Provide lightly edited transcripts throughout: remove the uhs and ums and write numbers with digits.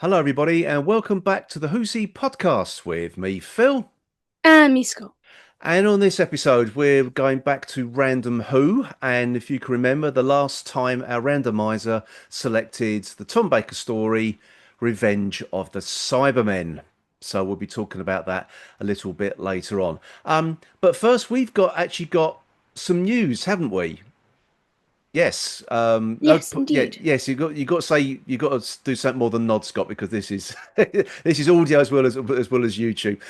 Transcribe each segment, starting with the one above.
Hello, everybody, and welcome back to the Who's podcast with me, Phil. Me, Scott. And on this episode, we're going back to Random Who. And if you can remember, the last time our randomizer selected the Tom Baker story, Revenge of the Cybermen. So we'll be talking about that a little bit later on. But first, we've actually got some news, haven't we? Yes. No. Yes, Yeah. indeed. Yes. You got to say you got to do something more than nod, Scott, because this is this is audio as well as YouTube.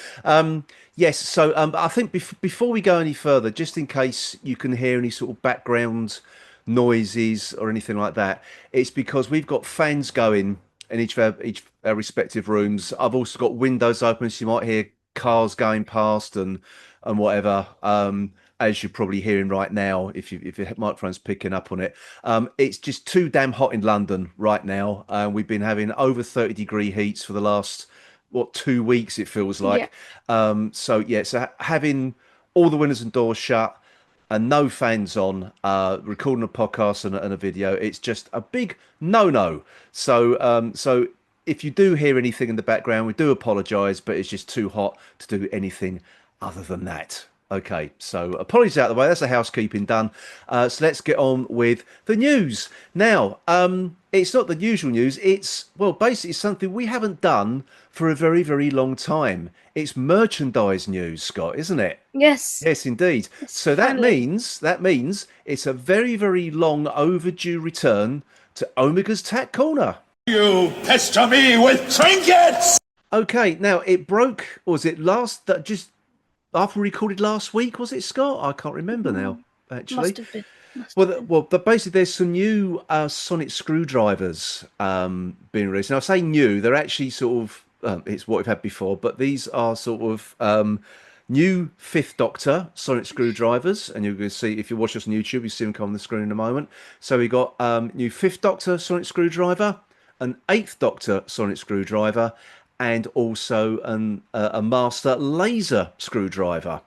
Yes. So I think before we go any further, just in case you can hear any sort of background noises or anything like that, it's because we've got fans going in each of our respective rooms. I've also got windows open, so you might hear cars going past and whatever. As you're probably hearing right now, if your microphone's picking up on it. It's just too damn hot in London right now. We've been having over 30-degree heats for the last 2 weeks, it feels Yeah. like. So having all the windows and doors shut and no fans on, recording a podcast and a video, it's just a big no-no. So if you do hear anything in the background, we do apologise, but it's just too hot to do anything other than that. Okay, so apologies out of the way. That's the housekeeping done. So let's get on with the news. Now, it's not the usual news. It's, well, basically something we haven't done for a very, very long time. It's merchandise news, Scott, isn't it? Yes. Yes, indeed. Yes. So that Finally. means that means it's a very, very long overdue return to Omega's Tat Corner. You pester me with trinkets! Okay, now it broke, or was it last that just after we recorded last week, was it, Scott? I can't remember now, actually. Must have been. Must Well, have been. but basically, there's some new sonic screwdrivers being released. Now, I say new; they're actually sort of it's what we've had before, but these are sort of new Fifth Doctor sonic screwdrivers, and you're going to see if you watch us on YouTube, you see them come on the screen in a moment. So we got new Fifth Doctor sonic screwdriver, an Eighth Doctor sonic screwdriver, and also a Master laser screwdriver.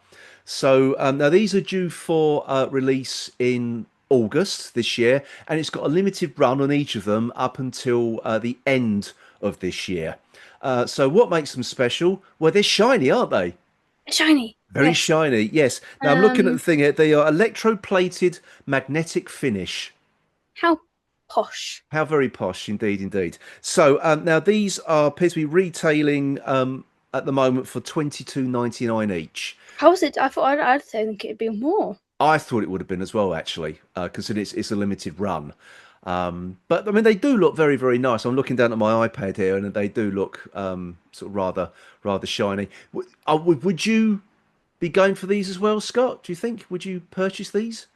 So now these are due for release in August this year, and it's got a limited run on each of them up until the end of this year. So what makes them special? Well, they're shiny, aren't they? Shiny. Very Yes. shiny, yes. Now I'm looking at the Um. thing here. They are electroplated magnetic finish. How posh. How very posh, indeed, indeed. So now these appear to be retailing at the moment for 22.99 each. How was it? I thought I'd think it'd be more. I thought it would have been as well, actually, because it's a limited run. But I mean, they do look very, very nice. I'm looking down at my iPad here, and they do look sort of rather shiny. Would you be going for these as well, Scott? Do you think? Would you purchase these?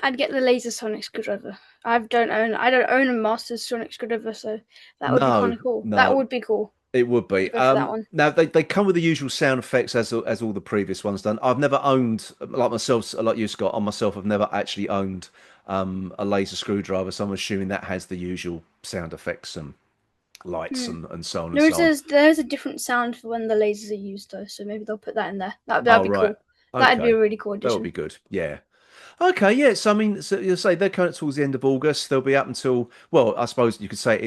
I'd get the laser sonic screwdriver. I don't own a master sonic screwdriver, so that would be kind No, of cool. That no, would be cool. it would be. Go for that one. Now they come with the usual sound effects as all the previous ones done. I've never owned, like myself, like you, Scott, on myself. I've never actually owned a laser screwdriver, so I'm assuming that has the usual sound effects and lights Hmm. and so on and There so is on. a different sound for when the lasers are used though, so maybe they'll put that in there. That'd Oh, be right. cool. That'd be Okay. a really cool That would be addition. good. Yeah. Okay. Yeah. So I mean, so you say they're coming towards the end of August. They'll be up until, well, I suppose you could say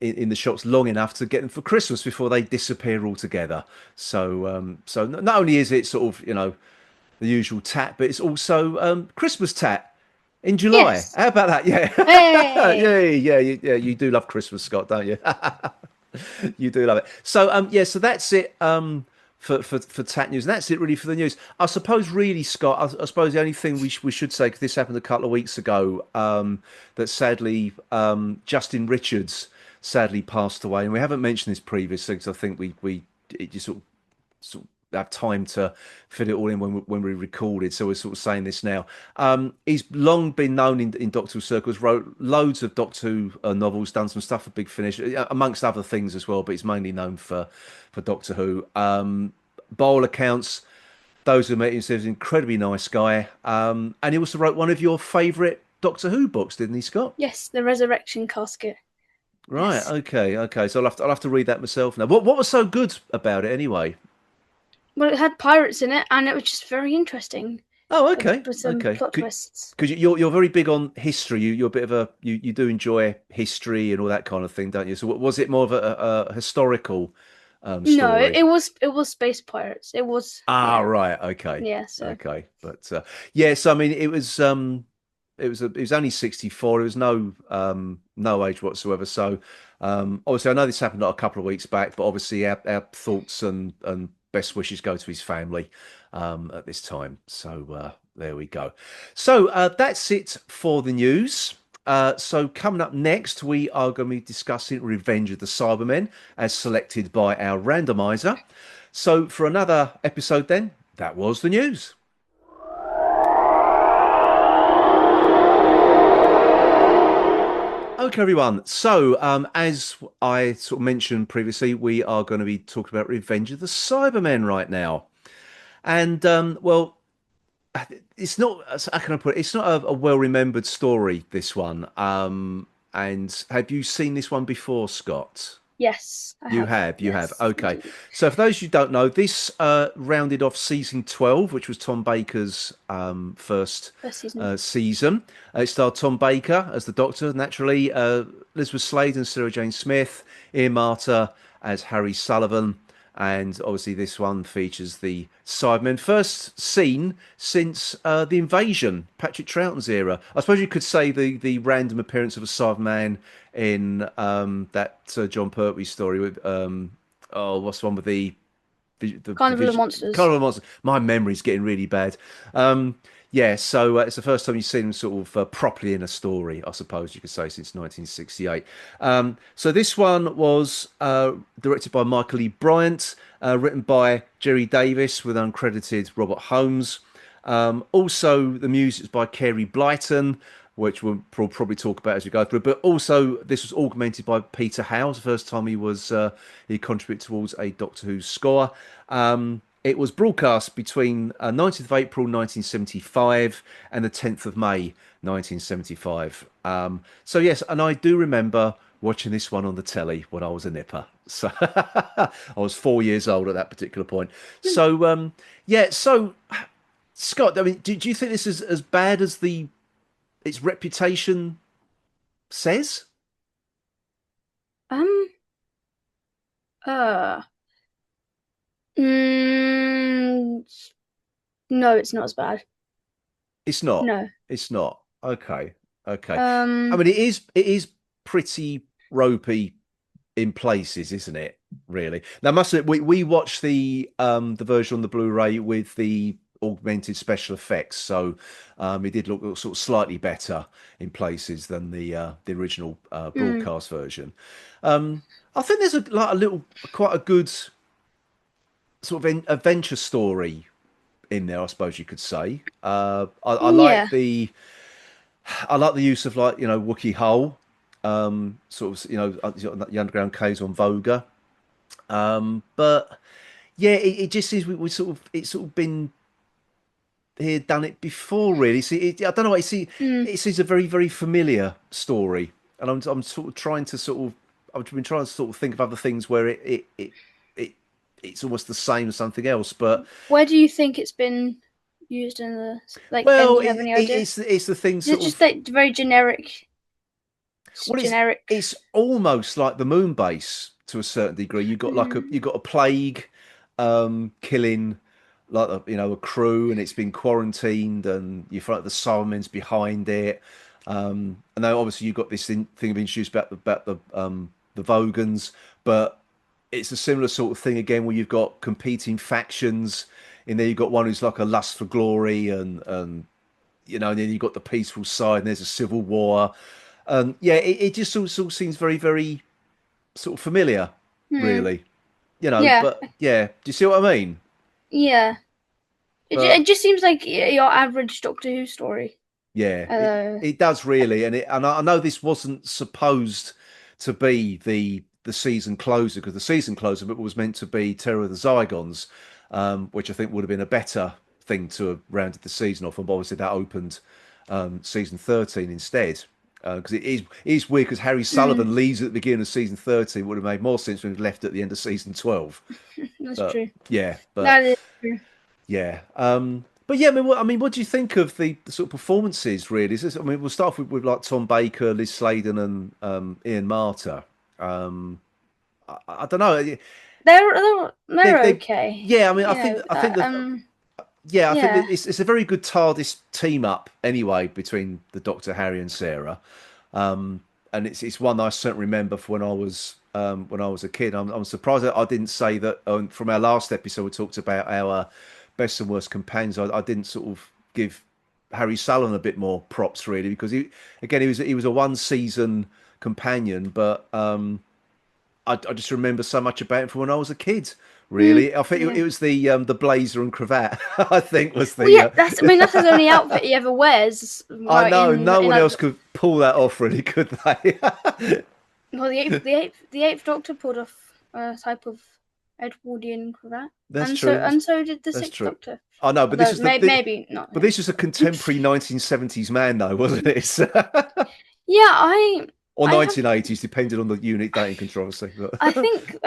in the shops long enough to get them for Christmas before they disappear altogether. So not only is it sort of the usual tat, but it's also Christmas tat in July. Yes. How about that? Yeah. Hey. Yeah. You do love Christmas, Scott, don't you? You do love it. So yeah, so that's it for Tat News. And that's it really for the news. I suppose really, Scott, I suppose the only thing we should say, because this happened a couple of weeks ago, that sadly Justin Richards sadly passed away, and we haven't mentioned this previously because I think we it just sort of have time to fit it all in when we recorded. So we're sort of saying this now. He's long been known in Doctor Who circles, wrote loads of Doctor Who novels, done some stuff for Big Finish, amongst other things as well. But he's mainly known for Doctor Who. By all accounts, those who met him said he's an incredibly nice guy. And he also wrote one of your favourite Doctor Who books, didn't he, Scott? Yes, the resurrection casket. Right. Yes. Okay. So I'll have to read that myself now. What was so good about it anyway? Well, it had pirates in it, and it was just very interesting. Oh, okay, with some okay. plot twists. Because you're very big on history. You're a bit of a you do enjoy history and all that kind of thing, don't you? So was it more of a historical No, story? it was space pirates. It was Ah, right. Okay. yeah. So Okay. But yes, I mean, it was only 64. It was no age whatsoever. So obviously, I know this happened like a couple of weeks back, but obviously, our thoughts and best wishes go to his family at this time. So there we go. So that's it for the news. So coming up next, we are going to be discussing Revenge of the Cybermen as selected by our randomizer. So for another episode then, that was the news. Okay, everyone. So, as I sort of mentioned previously, we are going to be talking about Revenge of the Cybermen right now. And, well, it's not, how can I put it? It's not a well-remembered story, this one. And have you seen this one before, Scott? yes, I You have. have, you have. Yes, Okay. indeed. So for those who don't know, this rounded off season 12, which was Tom Baker's first Season. season. It starred Tom Baker as the Doctor, naturally, Elisabeth Sladen, Sarah Jane Smith, Ian Marter as Harry Sullivan, and obviously this one features the Cybermen, first seen since the Invasion, Patrick Troughton's era. I suppose you could say the random appearance of a Cyberman in that John Pertwee story with what's the one with Carnival of Monsters. Carnival of Monsters. My memory's getting really bad. Yeah, so it's the first time you've seen him sort of properly in a story, I suppose you could say, since 1968. So this one was directed by Michael E. Bryant, written by Jerry Davis with uncredited Robert Holmes. Also, the music is by Carey Blyton, which we'll probably talk about as we go through. But also, this was augmented by Peter Howes, the first time he contributed towards a Doctor Who score. It was broadcast between 19th of April 1975 and the 10th of May 1975. So yes, and I do remember watching this one on the telly when I was a nipper. So I was 4 years old at that particular point. So yeah, so Scott, I mean, do you think this is as bad as its reputation says? Um. Mm, no, it's not as bad. It's not. No. It's not. Okay. Okay. I Um. mean, it is pretty ropey in places, isn't it? Really. Now, must admit, we watched the version on the Blu-ray with the augmented special effects, so it did look sort of slightly better in places than the original broadcast version. I think there's quite a good sort of adventure story in there, I suppose you could say. I Yeah. I like the use of, like, Wookiee Hull, sort of, the underground caves on Voga. But yeah, it just seems it's sort of been here, done it before, really. See, I don't know. It seems a very, very familiar story, and I'm sort of trying to I've been trying to sort of think of other things where it's almost the same as something else. But Where do you think it's been used in the well, do you have any idea? it's the thing Is sort it just of. like very generic? Well, Generic. it's almost like the moon base to a certain degree. You've got a plague killing, like, a crew, and it's been quarantined, and you find the Cybermen's behind it. And then obviously you've got this thing being introduced about the Vogans, but it's a similar sort of thing again, where you've got competing factions. In there, you've got one who's like a lust for glory, and and then you've got the peaceful side, and there's a civil war. Yeah, it just sort of seems very, very sort of familiar, really. Yeah. But yeah, do you see what I mean? Yeah. But It just seems like your average Doctor Who story. yeah, Uh, it does really, and I know this wasn't supposed to be the season closer, because the season closer bit was meant to be Terror of the Zygons, which I think would have been a better thing to have rounded the season off, and obviously that opened season 13 instead. Because it is weird, because Harry Sullivan leaves at the beginning of season 13. Would have made more sense when he left at the end of season 12. that's But true. yeah, but That is true. yeah. But yeah, I mean, what do you think of the sort of performances? Really, is this, I mean, we'll start off with like Tom Baker, Liz Sladen, and Ian Marter. Um, I don't know. They're They okay. yeah. I mean, Yeah. I think that yeah, I think Yeah. that it's a very good TARDIS team up anyway between the Doctor, Harry, and Sarah. And it's one I certainly remember for when I was a kid. I'm surprised that I didn't say that from our last episode we talked about our best and worst companions. I didn't sort of give Harry Sullivan a bit more props really because he was a one season companion, but I just remember so much about him from when I was a kid. Really, I think Yeah. it was the blazer and cravat. I think was Well, yeah. the. I mean, that's his only outfit he ever wears. I Right know no in one like else could pull that off, really, could they? well, the eighth Doctor pulled off a type of Edwardian cravat, That's true. and so did the That's sixth true. Doctor. I know, but Although maybe not but him. this was a contemporary 1970s man, though, wasn't it? Yeah, Or I have 1980s, depending on the unique dating controversy. But I think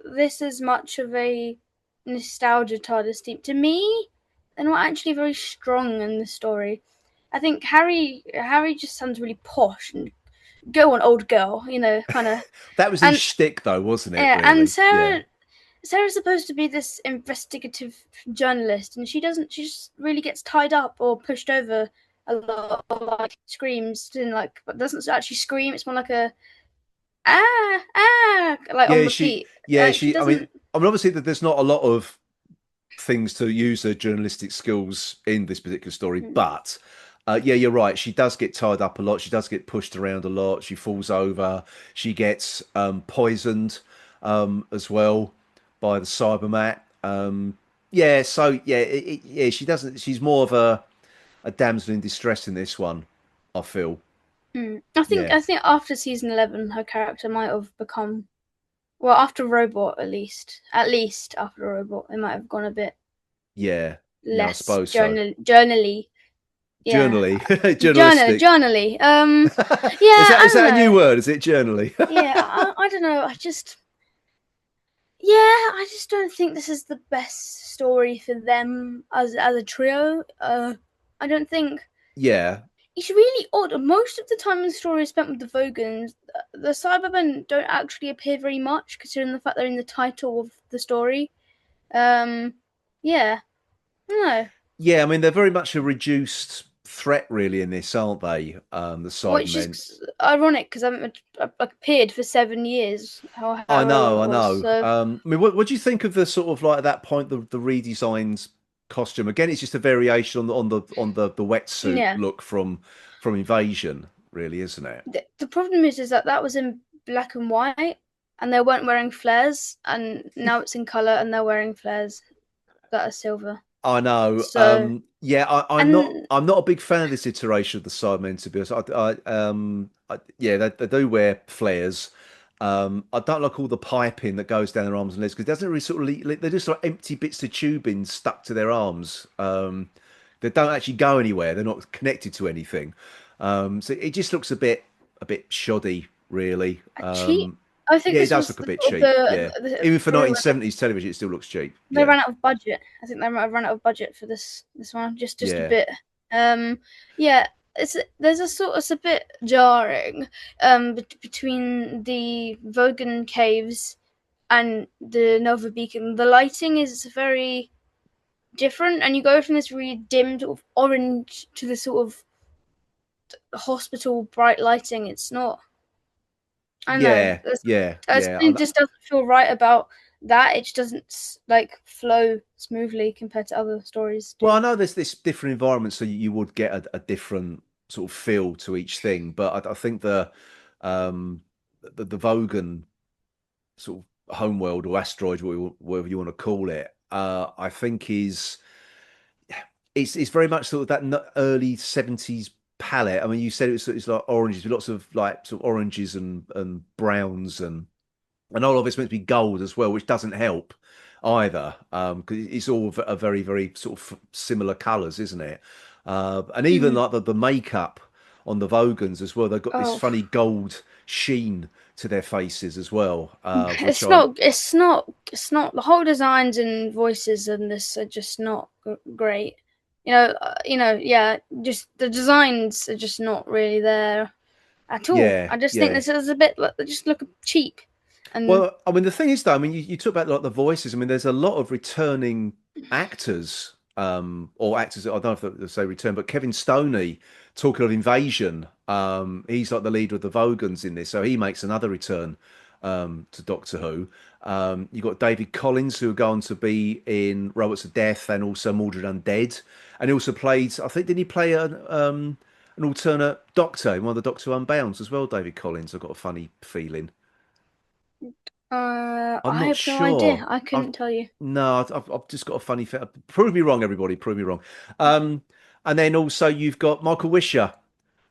this is much of a nostalgia TARDIS theme. To me, they're not actually very strong in the story. I think Harry just sounds really posh and go on old girl, kind of. that was his And shtick, though, wasn't it? yeah, and Really? Yeah. Sarah's supposed to be this investigative journalist, and she doesn't. She just really gets tied up or pushed over a lot, or like screams and like, but doesn't actually scream. It's more like a like on Yeah, repeat. She I mean, doesn't. obviously, that there's not a lot of things to use her journalistic skills in this particular story, but yeah, you're right. She does get tied up a lot. She does get pushed around a lot. She falls over. She gets poisoned as well by the Cybermat. Yeah, so yeah, yeah, she doesn't. She's more of a damsel in distress in this one, I feel. Yeah, I think after season 11, her character might have become well after Robot at least after Robot, it might have gone a bit yeah, yeah. I less suppose so. journally. Yeah, Journally, journalistic. journally. Is I don't that a new know. word? Is it journally? Yeah, I don't know. I just don't think this is the best story for them as a trio. I don't think Yeah, it's really odd. Most of the time in the story is spent with the Vogans. The Cybermen don't actually appear very much, considering the fact they're in the title of the story. Yeah, no. yeah. I mean, they're very much a reduced threat, really, in this, aren't they? The Which Cybermen. is ironic because I appeared for 7 years, however long I it was. know. So I mean, what do you think of the sort of like at that point the redesigned costume? Again, it's just a variation on the wetsuit yeah, look from Invasion, really, isn't it? the problem is that was in black and white, and they weren't wearing flares, and now it's in color, and they're wearing flares that are silver. I know. So Yeah, and I'm not a big fan of this iteration of the Cybermen, to be honest. Yeah, they do wear flares. I don't like all the piping that goes down their arms and legs because it doesn't really sort of they're just like empty bits of tubing stuck to their arms. They don't actually go anywhere. They're not connected to anything. So it just looks a bit shoddy, really. cheap. I think Yeah, it this does was look a bit cheap. Yeah, even for 1970s television, it still looks cheap. they Yeah, ran out of budget. I think they might have run out of budget for this one, just a yeah, bit. Yeah, it's a bit jarring between the Vogan caves and the Nerva Beacon. The lighting is very different, and you go from this really dim sort of orange to this sort of hospital bright lighting. It's not. I don't know. yeah. Something just doesn't feel right about that. It just doesn't like flow smoothly compared to other stories Well, do. I know there's this different environment, so you would get a different sort of feel to each thing. But I think the Vogan sort of homeworld or asteroid, whatever you want to call it, I think it's very much sort of that early 70s palette. I mean, you said it's like oranges, with lots of like sort of oranges and browns and all of it's meant to be gold as well, which doesn't help either, because it's all a very, very sort of similar colours, isn't it? And even like the makeup on the Vogans as well, they've got this Oh, funny gold sheen to their faces as well, which it's I not. It's not. It's not. The whole designs and voices in this are just not great. Yeah, just the designs are just not really there at all. Yeah, I just think yeah. this is a bit, they just look cheap. And Well, I mean, the thing is, though, I mean, you talk about like the voices. I mean, there's a lot of returning actors, or actors. I don't know if they say return, but Kevin Stoney, talking of Invasion, he's like the leader of the Vogans in this, so he makes another return to Doctor Who. You've got David Collins, who are going to be in Robots of Death and also Mordred Undead, and he also played. I think did he play an alternate Doctor in one of the Doctor Unbounds as well? David Collins. I've got a funny feeling. I'm I not have no idea. sure. I I've couldn't tell you. no, I've just got a funny feeling. Prove me wrong, everybody. Prove me wrong. And then also you've got Michael Wisher,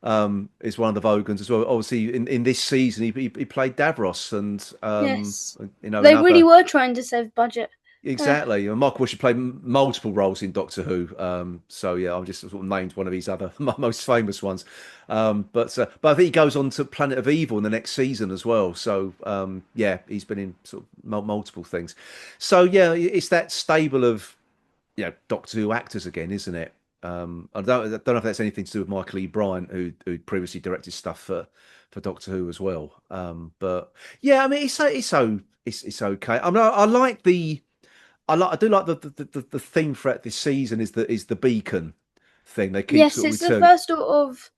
is one of the Vogans as well. Obviously, in this season, he played Davros, and Yes, they really another. were trying to save budget. Exactly. And Michael Wisher played multiple roles in Doctor Who. So yeah, I've just sort of named one of his other most famous ones. But I think he goes on to Planet of Evil in the next season as well. So yeah, he's been in sort of multiple things. So yeah, it's that stable of Doctor Who actors again, isn't it? I don't know if that's anything to do with Michael E. Bryant, who previously directed stuff for Doctor Who as well. But yeah, I mean, it's okay. I mean, I like the. I do like the theme throughout this season is the beacon thing. They keep Yes, sort of it's the returning. first sort of.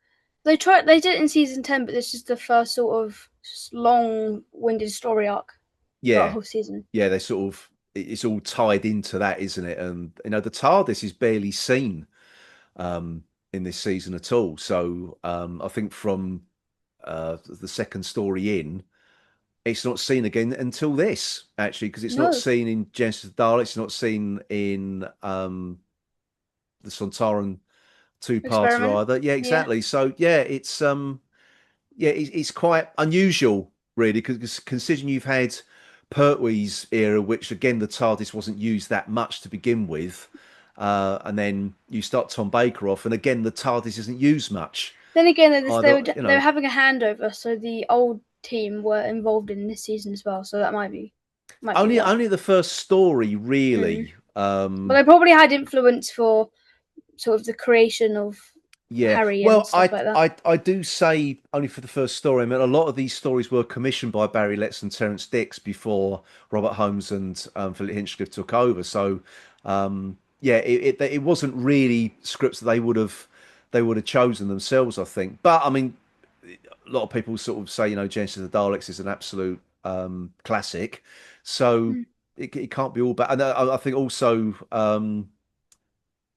They did it in season 10, but this is the first sort of long-winded story arc throughout the Yeah, whole season. yeah. They sort of it's all tied into that, isn't it? And the TARDIS is barely seen in this season at all. So I think from the second story in, it's not seen again until this actually, because it's not No seen in Genesis of Daleks. It's not seen in the Sontaran two-parter experiment. either. Yeah, Yeah. exactly. So yeah, it's quite unusual really, because considering you've had Pertwee's era, which again the TARDIS wasn't used that much to begin with, and then you start Tom Baker off, and again the TARDIS isn't used much Then again, either. they were having a handover, so the old team were involved in this season as well. So that might be why. Only the first story Mm. really. But they probably had influence for sort of the creation of Yeah, Harry and well, stuff like that. I do say only for the first story. I mean, a lot of these stories were commissioned by Barry Letts and Terence Dix before Robert Holmes and Philip Hinchcliffe took over. So, yeah, it wasn't really scripts that they would have chosen themselves, I think. But I mean, a lot of people sort of say, Genesis of the Daleks is an absolute classic, so Mm. it can't be all bad. And I think also.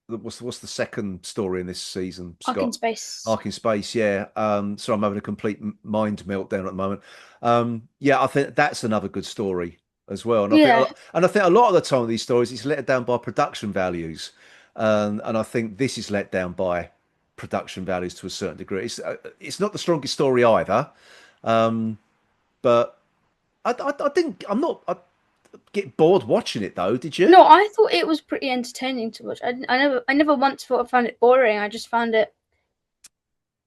What's the second story in this season, Ark in Scott? Space. Ark in Space, yeah. So I'm having a complete mind meltdown at the moment. Yeah, I think that's another good story as well. Yeah. And I think a lot of the time with these stories, it's let down by production values, and I think this is let down by production values to a certain degree. It's not the strongest story either, but I think I'm not. I get bored watching it though. Did you? No, I thought it was pretty entertaining to watch. I never once thought I found it boring. I just found it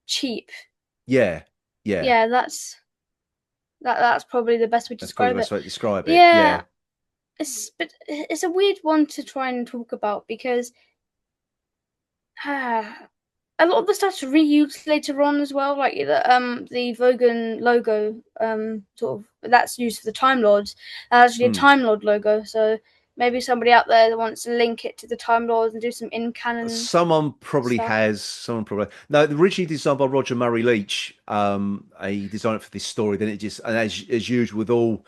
cheap. Yeah, yeah. Yeah, that's probably the best way to That's probably the describe best it. way to describe it. Yeah, Yeah. it's a weird one to try and talk about because a lot of the stuff's reused later on as well, like the Vogan logo, sort of that's used for the Time Lords. That's actually a Mm. Time Lord logo, so maybe somebody out there that wants to link it to the Time Lords and do some in canon Someone probably stuff. has. Someone probably no. Originally designed by Roger Murray Leach. He designed it for this story. Then it just, and as usual with all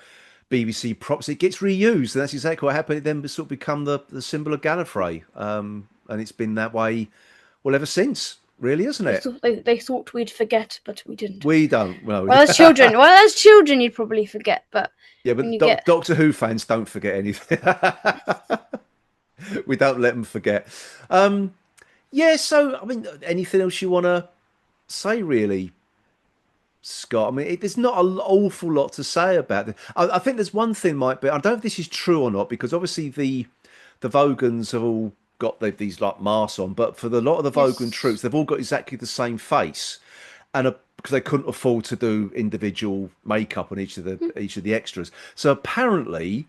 BBC props, it gets reused, and that's exactly what happened. It then sort of become the symbol of Gallifrey, and it's been that way, well, ever since, really, isn't it? They thought we'd forget, but we didn't. We don't. Well, Well, as children, you'd probably forget, but yeah, when but you get Doctor Who fans don't forget anything. We don't let them forget. Yeah, so I mean, anything else you want to say, really, Scott? I mean, there's not an awful lot to say about it. I think there's one thing might be. I don't know if this is true or not, because obviously the Vogans have all got these like masks on, but for the lot of the Vogan yes, troops, they've all got exactly the same face, and because they couldn't afford to do individual makeup on each of the extras, so apparently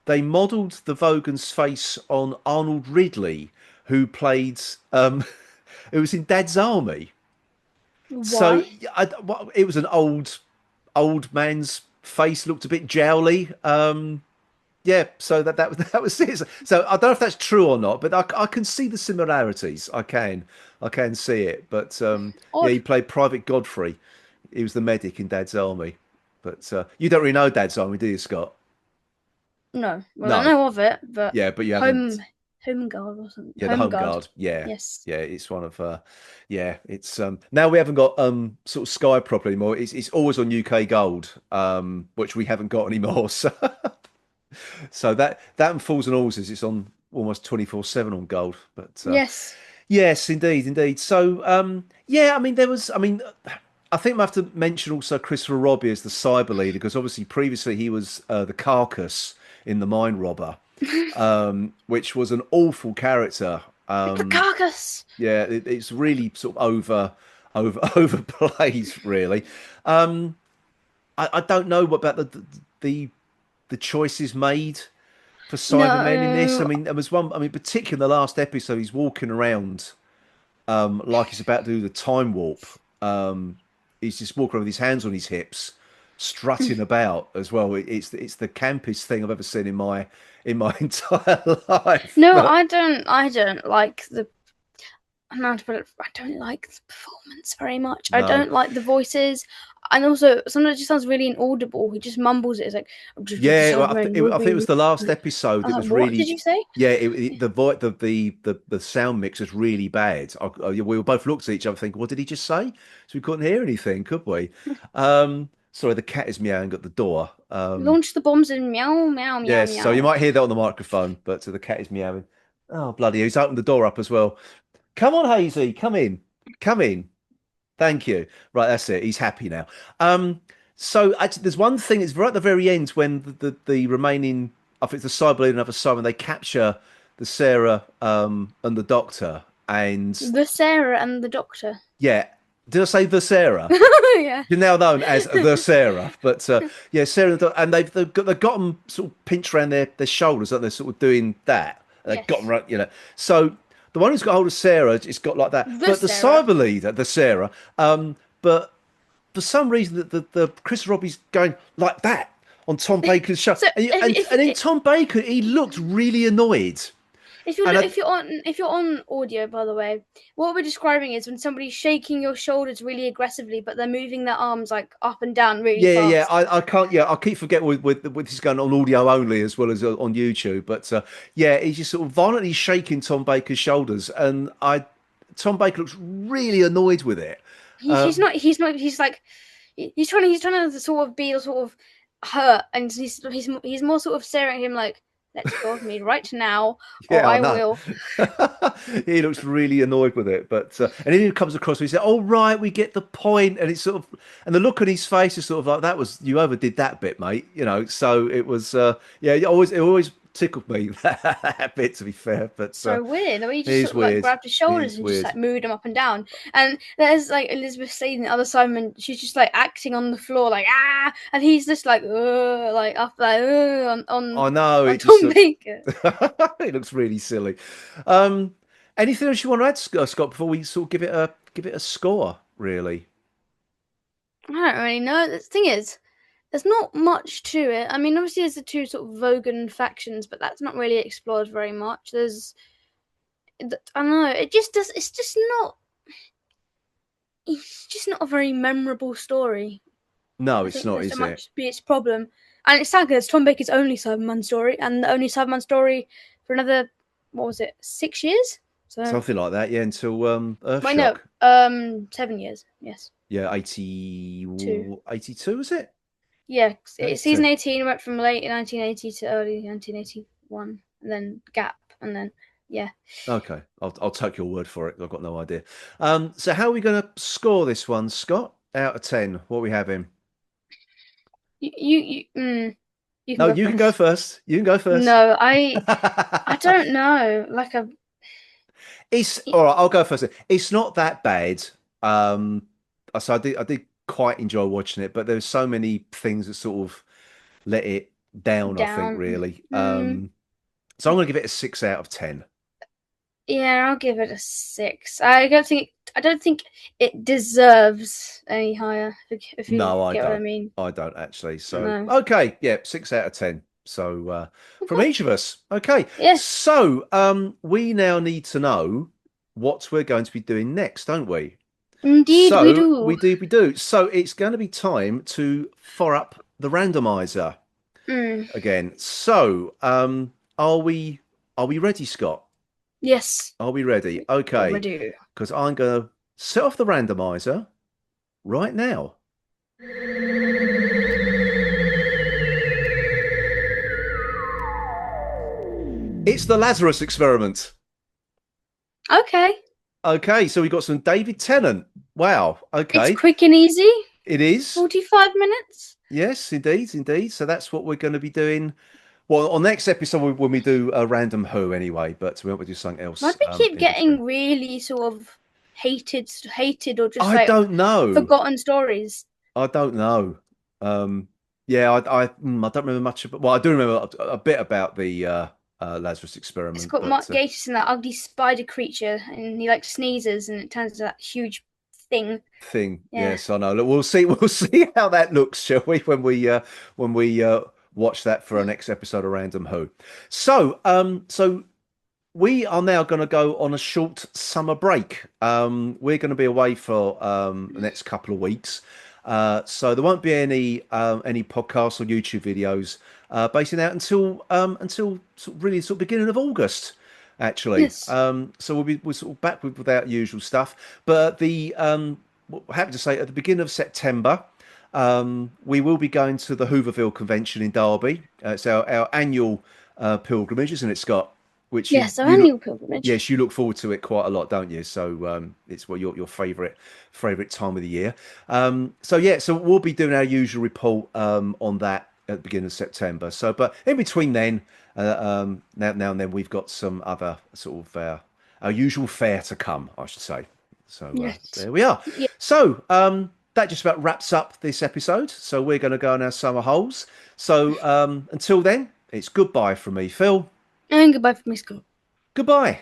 they modelled the Vogan's face on Arnold Ridley, who played it was in Dad's Army. So Why? it was an old man's face, looked a bit jowly. Yeah, so that was it. So I don't know if that's true or not, but I can see the similarities. I can see it. But yeah, Odd. he played Private Godfrey. He was the medic in Dad's Army. But you don't really know Dad's Army, do you, Scott? No. Well, I No. know of it, but Yeah, but you home haven't. home guard or something. Yeah, the Home Home guard. Guard. Yeah, Yes. yeah, it's one of yeah, it's now we haven't got sort of Sky properly anymore. It's always on UK Gold, which we haven't got anymore. So that and Fools and Horses, it's on almost 24/7 on Gold. But Yes. yes, indeed. So yeah, I mean I think I have to mention also Christopher Robbie as the cyber leader, because obviously previously he was the Carcass in The Mind Robber, which was an awful character. The carcass. Yeah, it's really sort of overplayed, really. I don't know what about the the choices made for Cybermen in this. I No. mean, there was one. I mean, particularly in the last episode, he's walking around like he's about to do the time warp. He's just walking around with his hands on his hips, strutting about as well. It's the campiest thing I've ever seen in my entire life. No, But I don't like the. I don't know how to put it. I don't like the performance very much. I no, don't like the voices, and also sometimes it just sounds really inaudible. He just mumbles it. It's like, yeah, well, I think it was the last I episode. was It like, was what did really, you say? yeah. The sound mix was really bad. We were both looked at each other thinking, "What did he just say?" So we couldn't hear anything, could we? Sorry, the cat is meowing at the door. Launch the bombs and meow, meow, meow, Yes, so you meow. might hear that on the microphone, but the cat is meowing. Oh, bloody! He's opened the door up as well. Come on, Hazy, come in, come in. Thank you. Right, that's it. He's happy now. So actually, there's one thing. It's right at the very end when the remaining, I think it's the Cyber Leader and other Cybermen, they capture the Sarah and the Doctor, and The Sarah and the Doctor. yeah, did I say the Sarah? Yeah. You're now known as the Sarah, but yeah, Sarah and, the Doctor, and they've got them sort of pinched around their shoulders, and they're sort of doing that. And they've got them right, So the one who's got hold of Sarah is got like that, but the Sarah. Cyber Leader, the Sarah, but for some reason the Chris Robbie's going like that on Tom Baker's show, So, and in Tom Baker he looked really annoyed. If you're And if you're on audio, by the way, what we're describing is when somebody's shaking your shoulders really aggressively, but they're moving their arms like up and down really Yeah. fast. I can't. Yeah, I keep forgetting with this is going on audio only as well as on YouTube. But yeah, he's just sort of violently shaking Tom Baker's shoulders, and Tom Baker looks really annoyed with it. He's not. He's like he's trying to sort of be sort of hurt, and he's more sort of staring at him like, let go of me right now, or Yeah, I I know. will. He looks really annoyed with it, but and then he comes across. He said, "Oh right, we get the point," and it's sort of, and the look on his face is sort of like that was you overdid that bit, mate. So it was, yeah, it always tickled me that bit, to be fair. But So weird. The way he it just is sort of like weird. grabbed his It shoulders is and weird. just like moved him up and down. And there's like Elisabeth Sladen, the other Simon. She's just like acting on the floor, like and he's just like up like I know on it just Tom Baker. it looks really silly. Anything else you want to add, Scott, before we sort of give it a score? Really? I don't really know. The thing is, there's not much to it. I mean, obviously there's the two sort of Vogan factions, but that's not really explored very much. I don't know. It just does. It's just not. It's just not a very memorable story. No, I it's think not, that's is so it? much be its problem. And it's sad because it's Tom Baker's only Cyberman story, and the only Cyberman story for another, what was it, 6 years? So Something like that, yeah, until wait, no, Earthshock. 7 years. Yes, Yeah, Two. 82, is it? yeah. 82. Season 18 went from late 1980 to early 1981, and then gap, and then yeah. Okay, I'll take your word for it. I've got no idea. So how are we going to score this one, Scott? Out of 10, what are we having? You can No, go you first. can go first. You can go first. No, I don't know. Like It's all right. I'll go first. It's not that bad. So I did quite enjoy watching it, but there's so many things that sort of let it down, I think, Down. really. So I'm going to give it a 6 out of 10. Yeah, I'll give it a 6. I don't think it deserves any higher. If you No, I get what I don't. mean. I don't actually. So, No. okay. Yeah, 6 out of 10. So, from each of us. Okay. Yes. So, we now need to know what we're going to be doing next, don't we? Indeed, So, we do. we do. So, it's going to be time to fire up the randomizer again. So, are we ready, Scott? Yes. Are we ready? Okay. Ready. Because I'm going to set off the randomizer right now. It's the Lazarus experiment. Okay. Okay, so we got some David Tennant. Wow. Okay. It's quick and easy. It is. 45 minutes. Yes, indeed. So that's what we're going to be doing. Well, on next episode when we do a random Who anyway, but we want to do something else. Why do we keep in getting between. really sort of hated or just I like don't know. forgotten stories? I don't know. Yeah, I don't remember much about. Well, I do remember a bit about the Lazarus experiment. It's got but, Mark Gatiss and that ugly spider creature, and he like sneezes, and it turns into that huge thing. Yeah. Yes, I know. Look, we'll see. We'll see how that looks, shall we? When we watch that for our next episode of Random Who. So we are now going to go on a short summer break. We're going to be away for the next couple of weeks. So there won't be any podcasts or YouTube videos basing out until really sort of beginning of August, actually. Yes. So we're sort of back with our usual stuff. But happy to say at the beginning of September, we will be going to the Hooverville Convention in Derby. It's our annual pilgrimage, isn't it, Scott? Which yes, our annual pilgrimage. Yes, you look forward to it quite a lot, don't you? So it's your favourite time of the year. So we'll be doing our usual report on that at the beginning of September. So, but in between then, now and then, we've got some other sort of our usual fare to come, I should say. So there we are. Yeah. So that just about wraps up this episode. So we're going to go on our summer holes. So until then, it's goodbye from me, Phil. And goodbye from me, Scott. Goodbye.